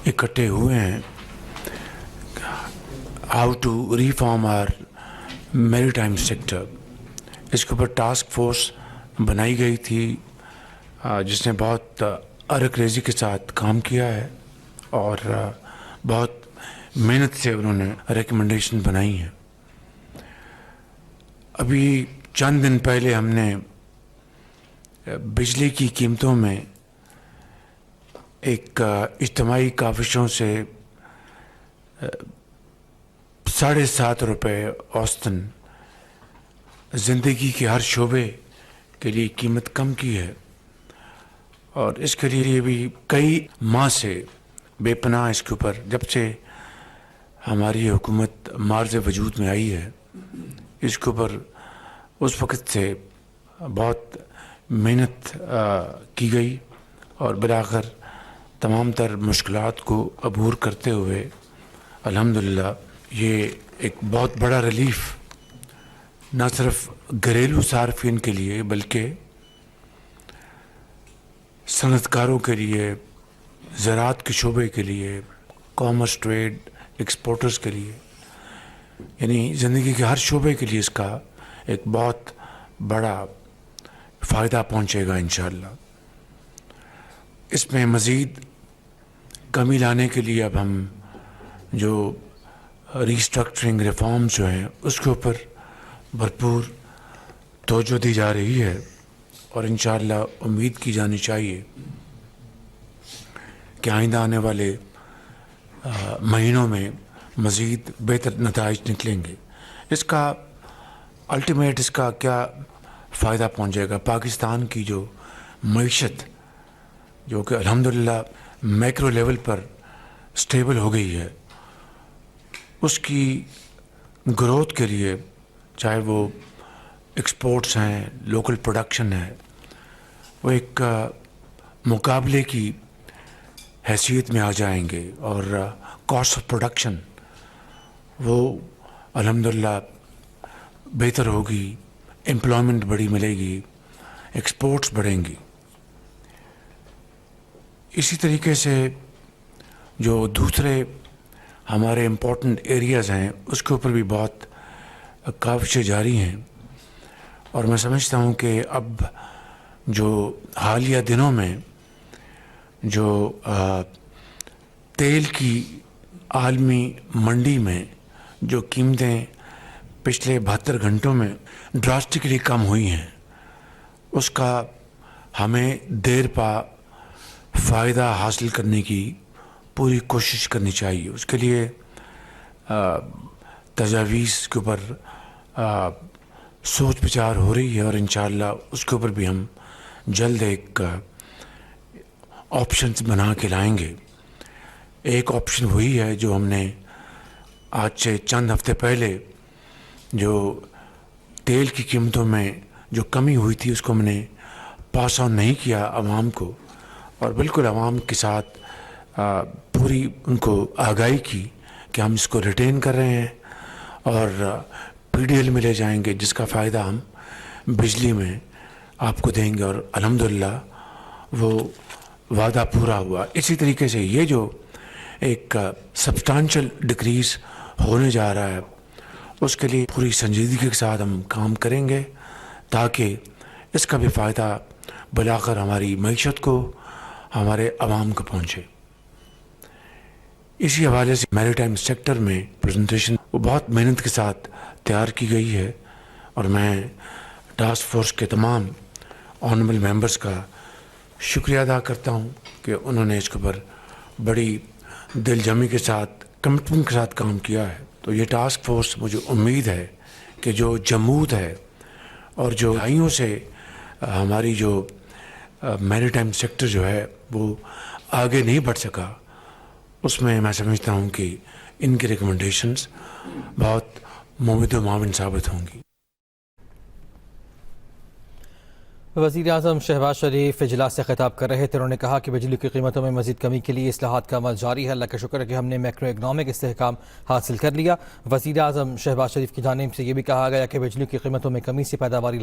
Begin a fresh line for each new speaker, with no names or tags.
इकट्ठे हुए हैं how to reform our maritime sector. इसके ऊपर टास्क फोर्स बनाई गई थी जिसने बहुत अरकरेज़ी के साथ काम किया है और बहुत मेहनत से उन्होंने रिकमेंडेशन बनाई है। अभी चंद दिन पहले हमने बिजली की कीमतों में एक इज्तिमाई काविशों से 7.5 रुपये औसतन ज़िंदगी के हर शोबे के लिए कीमत कम की है और इसके लिए भी कई माह से बेपनाह इसके ऊपर जब से हमारी हुकूमत मार्ज़ वजूद में आई है इसके ऊपर उस वक़्त से बहुत मेहनत की गई और बिलाखिर तमाम तर मुश्किलात को अबूर करते हुए अल्हम्दुलिल्लाह ये एक बहुत बड़ा रिलीफ न सिर्फ घरेलू सार्फिन के लिए बल्कि सनतकारों के लिए, ज़राअत के शोबे के लिए, कॉमर्स, ट्रेड, एक्सपोर्टर्स के लिए, यानी ज़िंदगी के हर शोबे के लिए इसका एक बहुत बड़ा फ़ायदा पहुँचेगा इंशाअल्लाह। इसमें मज़ीद कमी लाने के लिए अब हम जो रीस्ट्रक्चरिंग रिफॉर्म जो हैं उसके ऊपर भरपूर तवज्जो दी जा रही है और इंशाअल्लाह उम्मीद की जानी चाहिए कि आइंदा आने वाले महीनों में मज़ीद बेहतर नताइज निकलेंगे। इसका अल्टीमेट इसका क्या फ़ायदा पहुँचेगा? पाकिस्तान की जो मईशत जो कि अल्हम्दुलिल्लाह मैक्रो लेवल पर स्टेबल हो गई है उसकी ग्रोथ के लिए चाहे वो एक्सपोर्ट्स हैं, लोकल प्रोडक्शन है, वो एक मुकाबले की हैसियत में आ जाएंगे और कॉस्ट ऑफ प्रोडक्शन वो अल्हम्दुलिल्लाह बेहतर होगी, एम्प्लॉयमेंट बड़ी मिलेगी, एक्सपोर्ट्स बढ़ेंगी। इसी तरीके से जो दूसरे हमारे इम्पोर्टेंट एरियाज़ हैं उसके ऊपर भी बहुत काविशें जारी हैं और मैं समझता हूँ कि अब जो हालिया दिनों में जो तेल की आलमी मंडी में जो कीमतें पिछले 72 घंटों में ड्रास्टिकली कम हुई हैं उसका हमें देर पा फ़ायदा हासिल करने की पूरी कोशिश करनी चाहिए। उसके लिए तजावीज़ के ऊपर सोच विचार हो रही है और इंशाअल्लाह उसके ऊपर भी हम जल्द एक ऑप्शंस बना के लाएंगे। एक ऑप्शन वही है जो हमने आज से चंद हफ्ते पहले जो तेल की कीमतों में जो कमी हुई थी उसको हमने पास ऑन नहीं किया आवाम को और बिल्कुल आवाम के साथ पूरी उनको आगाही की कि हम इसको रिटेन कर रहे हैं और PDL में ले जाएंगे जिसका फ़ायदा हम बिजली में आपको देंगे और अल्हम्दुलिल्लाह वो वादा पूरा हुआ। इसी तरीके से ये जो एक सब्सटेंशियल डिक्रीज़ होने जा रहा है उसके लिए पूरी संजीदगी के साथ हम काम करेंगे ताकि इसका भी फ़ायदा बिलाखिर हमारी मईशत को, हमारे अवाम को पहुँचे। इसी हवाले से मैरीटाइम सेक्टर में प्रेजेंटेशन वो बहुत मेहनत के साथ तैयार की गई है और मैं टास्क फोर्स के तमाम ऑनरेबल मेंबर्स का शुक्रिया अदा करता हूँ कि उन्होंने इसके ऊपर बड़ी दिलजमी के साथ, कमिटमेंट के साथ काम किया है। तो ये टास्क फोर्स मुझे उम्मीद है कि जो जमूद है और जो आइयों से हमारी जो मैरीटाइम सेक्टर जो है वो आगे नहीं बढ़ सका उसमें मैं समझता हूँ कि इनकी रिकमेंडेशंस बहुत मुफीद व मुआविन साबित होंगी।
वज़ीर-ए-आज़म शहबाज शरीफ इजलास से खिताब कर रहे थे। उन्होंने कहा कि बिजली की कीमतों में मज़ीद कमी के लिए इस्लाहात का अमल जारी है। अल्लाह का शुक्र है कि हमने मैक्रो इकनॉमिक इस्तेहकाम हासिल कर लिया। वज़ीर-ए-आज़म शहबाज शरीफ की जानिब से ये भी कहा गया कि बिजली की कीमतों में कमी से पैदावारी